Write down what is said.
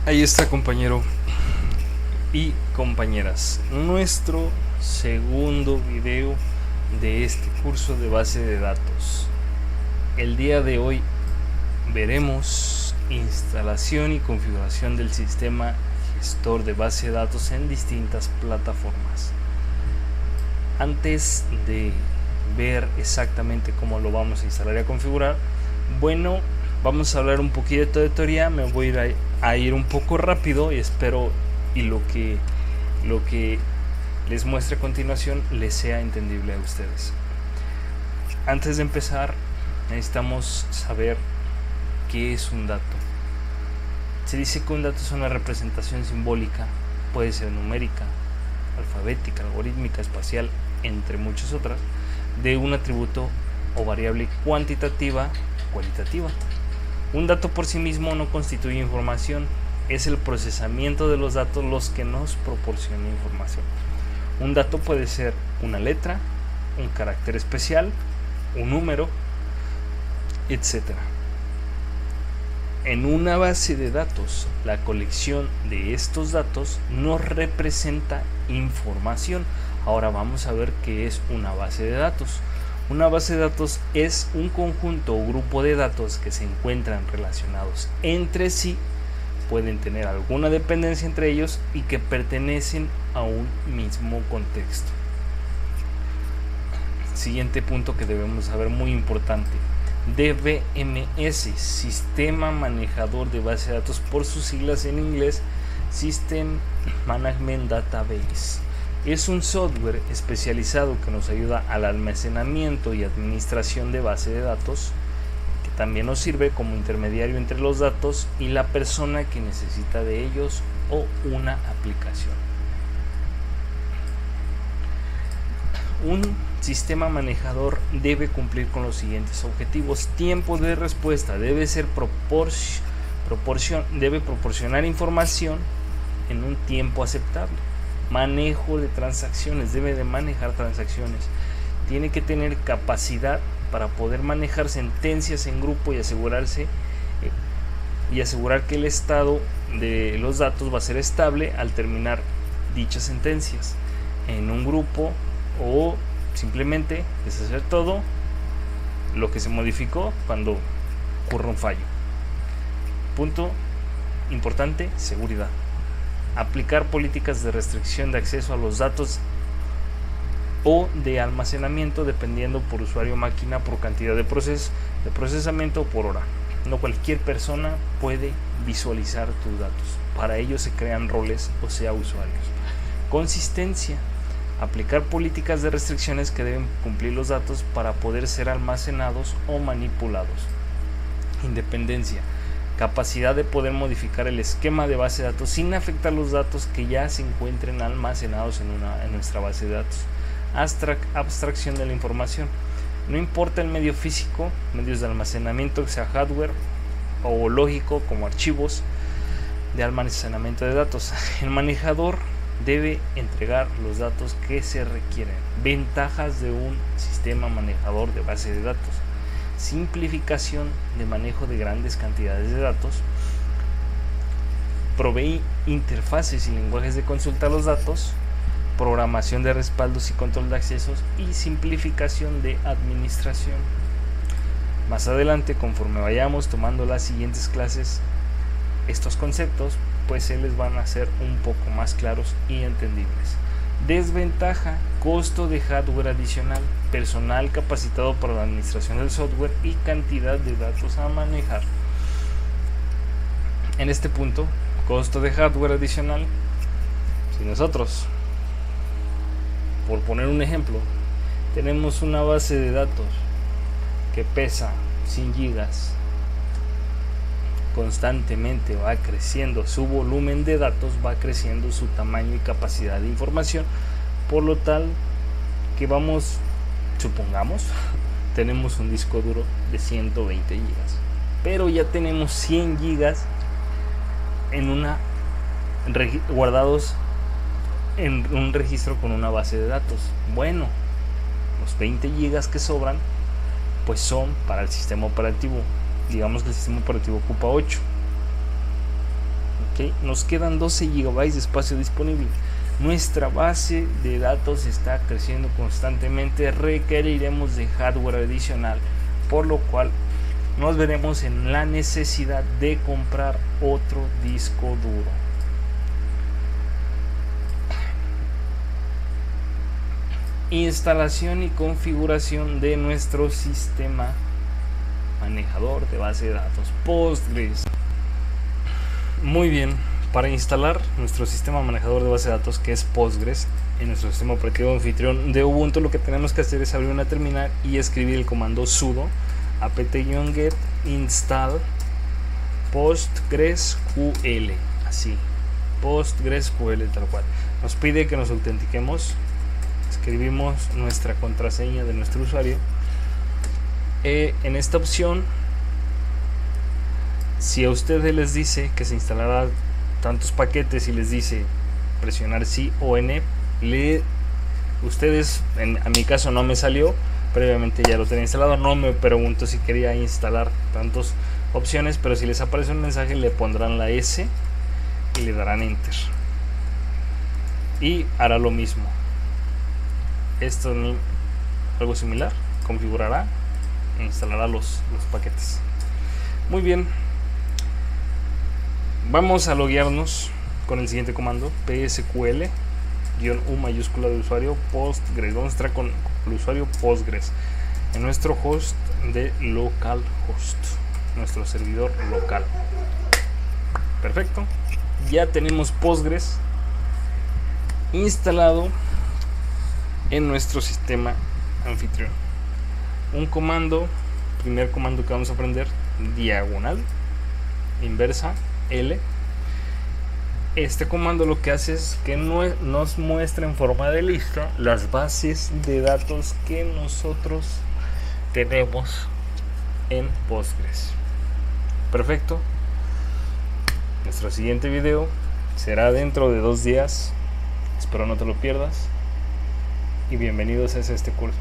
Ahí está, compañero y compañeras, nuestro segundo video de este curso de base de datos. El día de hoy veremos instalación y configuración del sistema gestor de base de datos en distintas plataformas. Antes de ver exactamente cómo lo vamos a instalar y a configurar, bueno, vamos a hablar un poquito de teoría. Me voy a ir un poco rápido y espero y lo que les muestre a continuación les sea entendible a ustedes. Antes de empezar, necesitamos saber qué es un dato. Se dice que un dato es una representación simbólica, puede ser numérica, alfabética, algorítmica, espacial, entre muchas otras, de un atributo o variable cuantitativa o cualitativa. Un dato por sí mismo no constituye información, es el procesamiento de los datos los que nos proporciona información. Un dato puede ser una letra, un carácter especial, un número, etc. En una base de datos, la colección de estos datos nos representa información. Ahora vamos a ver qué es una base de datos. Una base de datos es un conjunto o grupo de datos que se encuentran relacionados entre sí, pueden tener alguna dependencia entre ellos y que pertenecen a un mismo contexto. Siguiente punto que debemos saber, muy importante: DBMS, Sistema Manejador de Base de Datos, por sus siglas en inglés, System Management Database. Es un software especializado que nos ayuda al almacenamiento y administración de base de datos, que también nos sirve como intermediario entre los datos y la persona que necesita de ellos o una aplicación. Un sistema manejador debe cumplir con los siguientes objetivos: tiempo de respuesta, debe proporcionar información en un tiempo aceptable. Manejo de transacciones, debe de manejar transacciones. Tiene que tener capacidad para poder manejar sentencias en grupo y asegurar que el estado de los datos va a ser estable al terminar dichas sentencias en un grupo, o simplemente deshacer todo lo que se modificó cuando ocurre un fallo. Punto importante: seguridad. Aplicar políticas de restricción de acceso a los datos o de almacenamiento dependiendo por usuario máquina, por cantidad de procesamiento o por hora. No cualquier persona puede visualizar tus datos. Para ello se crean roles, o sea, usuarios. Consistencia. Aplicar políticas de restricciones que deben cumplir los datos para poder ser almacenados o manipulados. Independencia. Capacidad de poder modificar el esquema de base de datos sin afectar los datos que ya se encuentren almacenados en nuestra base de datos. Abstracción de la información. No importa el medio físico, medios de almacenamiento, que sea hardware o lógico como archivos de almacenamiento de datos. El manejador debe entregar los datos que se requieren. Ventajas de un sistema manejador de base de datos: simplificación de manejo de grandes cantidades de datos, provee interfaces y lenguajes de consulta a los datos, programación de respaldos y control de accesos y simplificación de administración. Más adelante, conforme vayamos tomando las siguientes clases, estos conceptos pues se les van a hacer un poco más claros y entendibles. Desventaja: costo de hardware adicional, personal capacitado para la administración del software y cantidad de datos a manejar. En este punto, costo de hardware adicional, si nosotros, por poner un ejemplo, tenemos una base de datos que pesa 100 gigas, constantemente va creciendo su volumen de datos, va creciendo su tamaño y capacidad de información, por lo tal que supongamos, tenemos un disco duro de 120 gigas, pero ya tenemos 100 gigas guardados en un registro con una base de datos. Bueno, los 20 gigas que sobran pues son para el sistema operativo. Digamos que el sistema operativo ocupa 8. ¿Okay? Nos quedan 12 GB de espacio disponible. Nuestra base de datos está creciendo constantemente, requeriremos de hardware adicional, por lo cual nos veremos en la necesidad de comprar otro disco duro. Instalación y configuración de nuestro sistema manejador de base de datos Postgres. Muy bien, para instalar nuestro sistema manejador de base de datos, que es Postgres, en nuestro sistema operativo anfitrión de Ubuntu, lo que tenemos que hacer es abrir una terminal y escribir el comando sudo apt-get install postgresql, así, postgresql tal cual. Nos pide que nos autentiquemos, escribimos nuestra contraseña de nuestro usuario. En esta opción, si a ustedes les dice que se instalará tantos paquetes y les dice presionar sí o n, ustedes, a mi caso no me salió, previamente ya lo tenía instalado, no me pregunto si quería instalar tantas opciones, pero si les aparece un mensaje le pondrán la S y le darán enter y hará lo mismo. Esto es algo similar, configurará e instalará los paquetes. Muy bien, vamos a loguearnos con el siguiente comando: psql -u mayúscula de usuario Postgres. Vamos a estar con el usuario Postgres en nuestro host de localhost, nuestro servidor local. Perfecto, ya tenemos Postgres instalado en nuestro sistema anfitrión. Un comando, primer comando que vamos a aprender, diagonal inversa L. Este comando lo que hace es que nos muestra en forma de lista las bases de datos que nosotros tenemos en Postgres. Perfecto. Nuestro siguiente video será dentro de 2 días. Espero no te lo pierdas. Y bienvenidos a este curso.